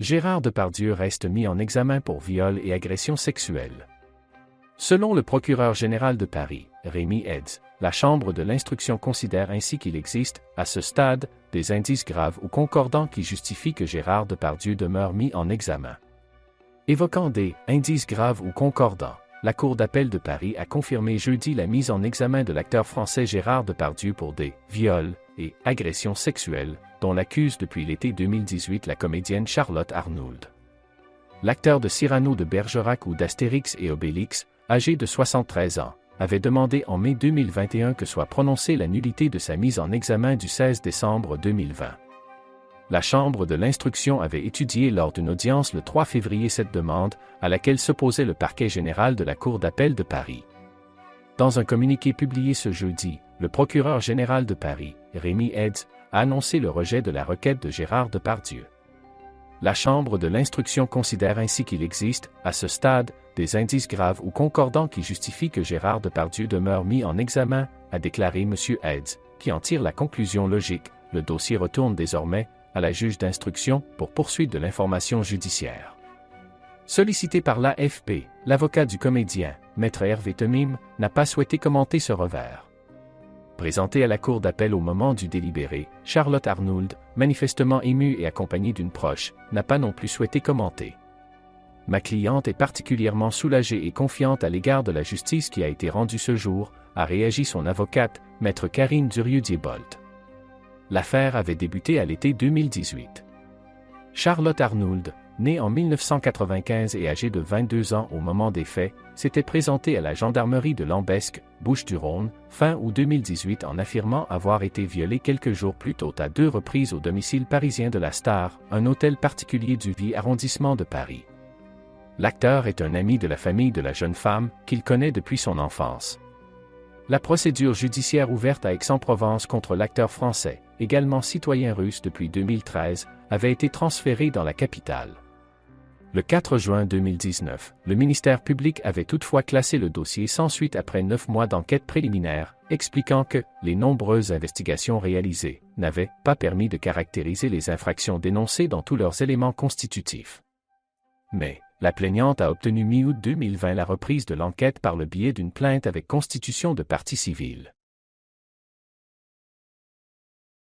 Gérard Depardieu reste mis en examen pour viol et agression sexuelle. Selon le procureur général de Paris, Rémy Heitz, la Chambre de l'instruction considère ainsi qu'il existe, à ce stade, des indices graves ou concordants qui justifient que Gérard Depardieu demeure mis en examen. Évoquant des « indices graves ou concordants », la Cour d'appel de Paris a confirmé jeudi la mise en examen de l'acteur français Gérard Depardieu pour des « viols » et « agressions sexuelles » dont l'accuse depuis l'été 2018 la comédienne Charlotte Arnould. L'acteur de Cyrano de Bergerac ou d'Astérix et Obélix, âgé de 73 ans, avait demandé en mai 2021 que soit prononcée la nullité de sa mise en examen du 16 décembre 2020. La Chambre de l'instruction avait étudié lors d'une audience le 3 février cette demande, à laquelle s'opposait le parquet général de la Cour d'appel de Paris. Dans un communiqué publié ce jeudi, le procureur général de Paris, Rémy Heitz, a annoncé le rejet de la requête de Gérard Depardieu. La Chambre de l'instruction considère ainsi qu'il existe, à ce stade, des indices graves ou concordants qui justifient que Gérard Depardieu demeure mis en examen, a déclaré M. Heitz, qui en tire la conclusion logique. Le dossier retourne désormais à la juge d'instruction pour poursuite de l'information judiciaire. Sollicité par l'AFP, l'avocat du comédien, Maître Hervé Temim, n'a pas souhaité commenter ce revers. Présentée à la cour d'appel au moment du délibéré, Charlotte Arnould, manifestement émue et accompagnée d'une proche, n'a pas non plus souhaité commenter. Ma cliente est particulièrement soulagée et confiante à l'égard de la justice qui a été rendue ce jour, a réagi son avocate, Maître Karine Durieux-Diebolt. L'affaire avait débuté à l'été 2018. Charlotte Arnould, née en 1995 et âgée de 22 ans au moment des faits, s'était présentée à la gendarmerie de Lambesc, Bouches-du-Rhône, fin août 2018 en affirmant avoir été violée quelques jours plus tôt à 2 reprises au domicile parisien de la Star, un hôtel particulier du 8e arrondissement de Paris. L'acteur est un ami de la famille de la jeune femme, qu'il connaît depuis son enfance. La procédure judiciaire ouverte à Aix-en-Provence contre l'acteur français, également citoyen russe depuis 2013, avait été transférée dans la capitale. Le 4 juin 2019, le ministère public avait toutefois classé le dossier sans suite après 9 mois d'enquête préliminaire, expliquant que les nombreuses investigations réalisées n'avaient pas permis de caractériser les infractions dénoncées dans tous leurs éléments constitutifs. Mais la plaignante a obtenu mi-août 2020 la reprise de l'enquête par le biais d'une plainte avec constitution de partie civile.